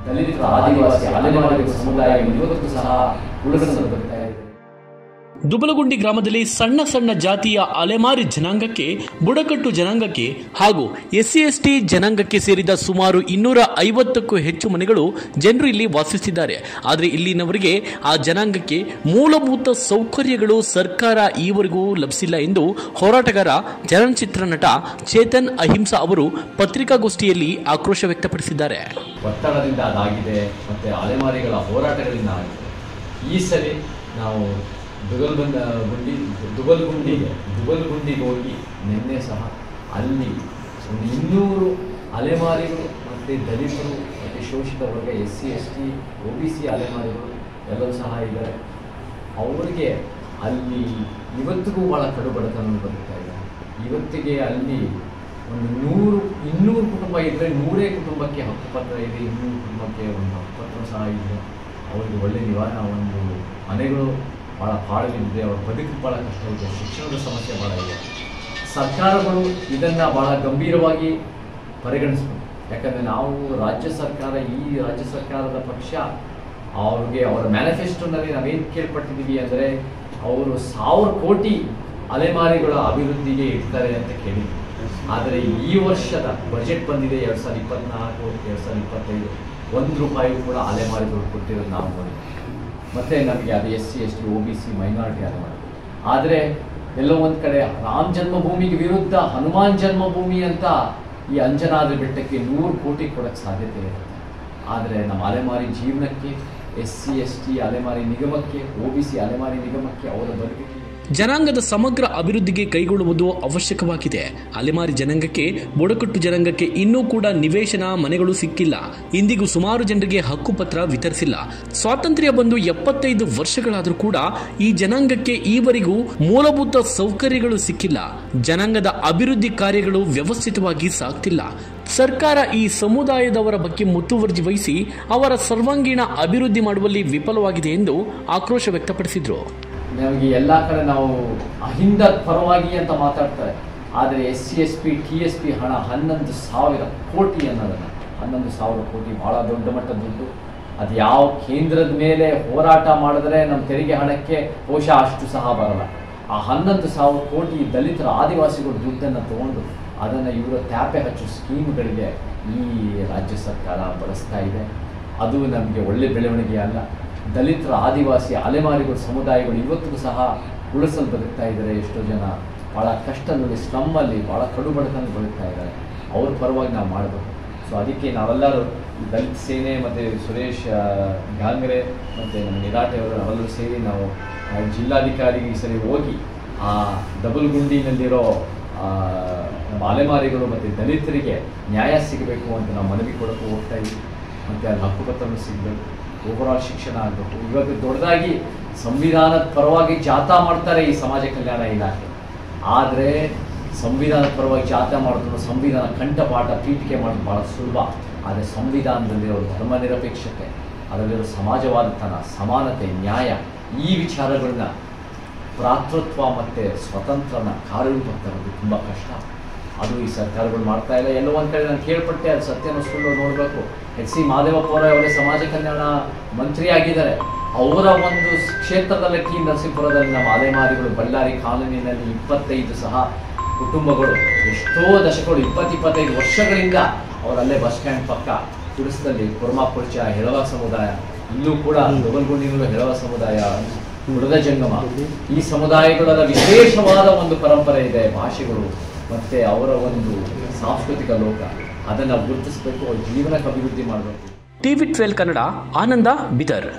ದಲಿತರ ಆದಿವಾಸಿ ಅಲೆಮಾರಿ ಸಮುದಾಯ ಇವತ್ತು ಸಹ ಉಳಿಸಲು ದುಬಲಗುಂಡಿ ಗ್ರಾಮದಲ್ಲಿ ಸಣ್ಣ ಸಣ್ಣ ಜಾತಿಯ ಅಲೆಮಾರಿ ಜನಾಂಗಕ್ಕೆ, ಬುಡಕಟ್ಟು ಜನಾಂಗಕ್ಕೆ ಹಾಗೂ SC/ST ಜನಾಂಗಕ್ಕೆ ಸೇರಿದ ಸುಮಾರು 250ಕ್ಕೂ ಹೆಚ್ಚು ಮನೆಗಳು ಜನರು ಇಲ್ಲಿ ವಾಸಿಸುತ್ತಿದ್ದಾರೆ. ಆದರೆ ಇಲ್ಲಿನವರಿಗೆ ಆ ಜನಾಂಗಕ್ಕೆ ಮೂಲಭೂತ ಸೌಕರ್ಯಗಳು ಸರ್ಕಾರ ಈವರೆಗೂ ಲಭಿಸಿಲ್ಲ ಎಂದು ಹೋರಾಟಗಾರ ಚಲನಚಿತ್ರ ನಟ ಚೇತನ್ ಅಹಿಂಸಾ ಅವರು ಪತ್ರಿಕಾಗೋಷ್ಠಿಯಲ್ಲಿ ಆಕ್ರೋಶ ವ್ಯಕ್ತಪಡಿಸಿದ್ದಾರೆ. ಒತ್ತಡದಿಂದ ಅದಾಗಿದೆ ಮತ್ತು ಅಲೆಮಾರಿಗಳ ಹೋರಾಟಗಳಿಂದ ಆಗಿದೆ. ಈ ಸರಿ ನಾವು ದುಬಲ್ಗುಂಡಿಗೆ ಹೋಗಿ ನಿನ್ನೆ ಸಹ ಅಲ್ಲಿ ಒಂದು 200 ಅಲೆಮಾರಿಗಳು ಮತ್ತು ದಲಿತರು ಮತ್ತು ಶೋಷಿತ ವರ್ಗ SC/ST OBC ಅಲೆಮಾರಿಗಳು ಎಲ್ಲರೂ ಸಹ ಇದ್ದಾರೆ. ಅವರಿಗೆ ಅಲ್ಲಿ ಇವತ್ತಿಗೂ ಭಾಳ ಕಡು ಬಡತನ ಬದುಕ್ತಾ ಇದೆ. ಇವತ್ತಿಗೆ ಅಲ್ಲಿ ಒಂದು 200 ಕುಟುಂಬ ಇದ್ದರೆ 100 ಕುಟುಂಬಕ್ಕೆ ಹಕ್ಕುಪತ್ರ ಇದೆ, 200 ಕುಟುಂಬಕ್ಕೆ ಒಂದು ಹಕ್ಕುಪತ್ರ ಸಹ ಇದೆ. ಅವರಿಗೆ ಒಳ್ಳೆ ಒಂದು ಮನೆಗಳು ಭಾಳ ಪಾಳಲಿದೆ, ಅವ್ರ ಬದುಕು ಭಾಳ ಕಷ್ಟ ಇದೆ, ಶಿಕ್ಷಣದ ಸಮಸ್ಯೆ ಭಾಳ ಇದೆ. ಸರ್ಕಾರಗಳು ಇದನ್ನು ಭಾಳ ಗಂಭೀರವಾಗಿ ಪರಿಗಣಿಸಬೇಕು. ಯಾಕಂದರೆ ನಾವು ರಾಜ್ಯ ಸರ್ಕಾರದ ಪಕ್ಷ ಅವ್ರಿಗೆ ಅವರ ಮ್ಯಾನಿಫೆಸ್ಟೋನಲ್ಲಿ ನಾವೇನು ಕೇಳ್ಪಟ್ಟಿದ್ದೀವಿ ಅಂದರೆ ಅವರು 1000 ಕೋಟಿ ಅಲೆಮಾರಿಗಳ ಅಭಿವೃದ್ಧಿಗೆ ಇಡ್ತಾರೆ ಅಂತ ಕೇಳಿದ್ವಿ. ಆದರೆ ಈ ವರ್ಷದ ಬಜೆಟ್ ಬಂದಿದೆ 2024-2025, ₹1 ಕೂಡ ಅಲೆಮಾರಿಗಳು ಕೊಟ್ಟಿರೋದು ನಾವು ನೋಡಿದ್ವಿ. ಮತ್ತು ನಮಗೆ ಅದು SC/ST OBC ಮೈನಾರಿಟಿ ಅಲೆಮಾರಿ. ಆದರೆ ಎಲ್ಲೋ ಒಂದು ಕಡೆ ರಾಮ ಜನ್ಮಭೂಮಿಗೆ ವಿರುದ್ಧ ಹನುಮಾನ್ ಜನ್ಮಭೂಮಿ ಅಂತ ಈ ಅಂಜನಾದ್ರಿ ಬೆಟ್ಟಕ್ಕೆ 100 ಕೋಟಿ ಕೊಡೋಕ್ಕೆ ಸಾಧ್ಯತೆ ಇರುತ್ತೆ. ಆದರೆ ನಮ್ಮ ಅಲೆಮಾರಿ ಜೀವನಕ್ಕೆ, SC/ST ಅಲೆಮಾರಿ ನಿಗಮಕ್ಕೆ, OBC ಅಲೆಮಾರಿ ನಿಗಮಕ್ಕೆ, ಅವರ ಬದುಕಿಗೆ ಜನಾಂಗದ ಸಮಗ್ರ ಅಭಿವೃದ್ಧಿಗೆ ಕೈಗೊಳ್ಳುವುದು ಅವಶ್ಯಕವಾಗಿದೆ. ಅಲೆಮಾರಿ ಜನಾಂಗಕ್ಕೆ, ಬುಡಕಟ್ಟು ಜನಾಂಗಕ್ಕೆ ಇನ್ನೂ ಕೂಡ ನಿವೇಶನ ಮನೆಗಳು ಸಿಕ್ಕಿಲ್ಲ. ಇಂದಿಗೂ ಸುಮಾರು ಜನರಿಗೆ ಹಕ್ಕುಪತ್ರ ವಿತರಿಸಿಲ್ಲ. ಸ್ವಾತಂತ್ರ್ಯ ಬಂದು 75 ವರ್ಷಗಳಾದರೂ ಕೂಡ ಈ ಜನಾಂಗಕ್ಕೆ ಈವರೆಗೂ ಮೂಲಭೂತ ಸೌಕರ್ಯಗಳು ಸಿಕ್ಕಿಲ್ಲ. ಜನಾಂಗದ ಅಭಿವೃದ್ಧಿ ಕಾರ್ಯಗಳು ವ್ಯವಸ್ಥಿತವಾಗಿ ಸಾಗ್ತಿಲ್ಲ. ಸರ್ಕಾರ ಈ ಸಮುದಾಯದವರ ಬಗ್ಗೆ ಮುತುವರ್ಜಿ ವಹಿಸಿ ಅವರ ಸರ್ವಾಂಗೀಣ ಅಭಿವೃದ್ಧಿ ಮಾಡುವಲ್ಲಿ ವಿಫಲವಾಗಿದೆ ಎಂದು ಆಕ್ರೋಶ ವ್ಯಕ್ತಪಡಿಸಿದರು. ನಮಗೆ ಎಲ್ಲ ಕಡೆ ನಾವು ಅಹಿಂದ ಪರವಾಗಿ ಅಂತ ಮಾತಾಡ್ತಾರೆ. ಆದರೆ SC/ST TSP ಹಣ 11,000 ಕೋಟಿ ಅನ್ನೋದನ್ನು, 11,000 ಕೋಟಿ ಭಾಳ ದೊಡ್ಡ ಮಟ್ಟದ ದುಡ್ಡು. ಅದು ಯಾವ ಕೇಂದ್ರದ ಮೇಲೆ ಹೋರಾಟ ಮಾಡಿದ್ರೆ ನಮ್ಮ ತೆರಿಗೆ ಹಣಕ್ಕೆ ಬಹುಶಃ ಅಷ್ಟು ಸಹ ಬರಲ್ಲ. ಆ 11,000 ಕೋಟಿ ದಲಿತರ ಆದಿವಾಸಿಗಳ ದುಡ್ಡನ್ನು ತಗೊಂಡು ಅದನ್ನು ಇವರ ತ್ಯಾಪೆ ಹಚ್ಚು ಸ್ಕೀಮ್ಗಳಿಗೆ ಈ ರಾಜ್ಯ ಸರ್ಕಾರ ಬಳಸ್ತಾ ಇದೆ. ಅದು ನಮಗೆ ಒಳ್ಳೆ ಬೆಳವಣಿಗೆ ಅಲ್ಲ. ದಲಿತರ ಆದಿವಾಸಿ ಅಲೆಮಾರಿಗಳ ಸಮುದಾಯಗಳು ಇವತ್ತಿಗೂ ಸಹ ಉಳಿಸಲು ಬದುಕ್ತಾ ಇದ್ದಾರೆ. ಎಷ್ಟೋ ಜನ ಭಾಳ ಕಷ್ಟದಲ್ಲಿ, ಸ್ಲಮ್ಮಲ್ಲಿ, ಭಾಳ ಕಡು ಬಡತನ ಬದುಕ್ತಾ ಇದ್ದಾರೆ. ಅವ್ರ ಪರವಾಗಿ ನಾವು ಮಾಡಬೇಕು. ಸೊ ಅದಕ್ಕೆ ನಾವೆಲ್ಲರೂ ದಲಿತ ಸೇನೆ ಮತ್ತು ಸುರೇಶ್ ಗಾಂಗ್ರೆ ಮತ್ತು ನಮ್ಮ ನಿರಾಟೆಯವರು ನಾವೆಲ್ಲರೂ ಸೇರಿ ನಾವು ಜಿಲ್ಲಾಧಿಕಾರಿಗೆ ಈ ಸರಿ ಹೋಗಿ ಆ ದಬಲ್ಗುಂಡಿನಲ್ಲಿರೋ ನಮ್ಮ ಅಲೆಮಾರಿಗಳು ಮತ್ತು ದಲಿತರಿಗೆ ನ್ಯಾಯ ಸಿಗಬೇಕು ಅಂತ ನಾವು ಮನವಿ ಕೊಡೋಕ್ಕೂ ಹೋಗ್ತಾ ಇದ್ವಿ. ಮತ್ತು ಅಲ್ಲಿ ಹಕ್ಕುಪತ್ರಗಳು ಸಿಗಬೇಕು, ಓವರಾಲ್ ಶಿಕ್ಷಣ ಆಗಬೇಕು. ಇವಾಗ ದೊಡ್ಡದಾಗಿ ಸಂವಿಧಾನದ ಪರವಾಗಿ ಜಾಥಾ ಮಾಡ್ತಾರೆ ಈ ಸಮಾಜ ಕಲ್ಯಾಣ ಇಲಾಖೆ. ಆದರೆ ಸಂವಿಧಾನದ ಪರವಾಗಿ ಜಾಥಾ ಮಾಡಿದ್ರು ಸಂವಿಧಾನ ಕಂಠಪಾಠ ಪೀಠಿಕೆ ಮಾಡೋದು ಭಾಳ ಸುಲಭ. ಆದರೆ ಸಂವಿಧಾನದಲ್ಲಿರೋ ಧರ್ಮನಿರಪೇಕ್ಷತೆ, ಅದರಲ್ಲಿರೋ ಸಮಾಜವಾದತನ, ಸಮಾನತೆ, ನ್ಯಾಯ, ಈ ವಿಚಾರಗಳನ್ನ ಭ್ರಾತೃತ್ವ ಮತ್ತು ಸ್ವತಂತ್ರನ ಕಾರ್ಯರೂಪಕ್ಕೆ ತರೋದು ತುಂಬ ಕಷ್ಟ. ಅದು ಈ ಸರ್ಕಾರಗಳು ಮಾಡ್ತಾ ಇಲ್ಲ. ಎಲ್ಲೋ ಒಂದು ಕಡೆ ನಾನು ಕೇಳ್ಪಟ್ಟೆ, ಅದು ಸತ್ಯನೋ ಸುಳ್ಳು ನೋಡಬೇಕು. HC ಮಾದೇವಪ್ಪ ಅವರೇ ಸಮಾಜ ಕಲ್ಯಾಣ ಮಂತ್ರಿ ಆಗಿದ್ದಾರೆ. ಅವರ ಒಂದು ಕ್ಷೇತ್ರದಲ್ಲಿ T ನರಸೀಪುರದಲ್ಲಿ ನಮ್ಮ ಅಲೆಮಾರಿಗಳು ಬಳ್ಳಾರಿ ಕಾಲೋನಿನಲ್ಲಿ 25 ಸಹ ಕುಟುಂಬಗಳು ಎಷ್ಟೋ ದಶಕಗಳು 20-25 ವರ್ಷಗಳಿಂದ ಅವರಲ್ಲೇ ಬಸ್ ಸ್ಟ್ಯಾಂಡ್ ಪಕ್ಕ ಕುಡಿಸದಲ್ಲಿ ಕುರ್ಮಾಪುರ್ಚ ಹೆಳವ ಸಮುದಾಯ, ಇಲ್ಲೂ ಕೂಡ ದೊಬಲ್ಗುಂಡಿನಲ್ಲೂ ಹೆಳವ ಸಮುದಾಯ, ಬುಡದ ಜಂಗಮ, ಈ ಸಮುದಾಯಗಳ ವಿಶೇಷವಾದ ಒಂದು ಪರಂಪರೆ ಇದೆ, ಭಾಷೆಗಳು ಮತ್ತು ಅವರ ಒಂದು ಸಾಂಸ್ಕೃತಿಕ ಲೋಕ. ಅದನ್ನು ಗುರುತಿಸಬೇಕು, ಜೀವನಕ್ಕೆ ಅಭಿವೃದ್ಧಿ ಮಾಡಬೇಕು. TV12 ಕನ್ನಡ, ಆನಂದ ಬಿದರ್.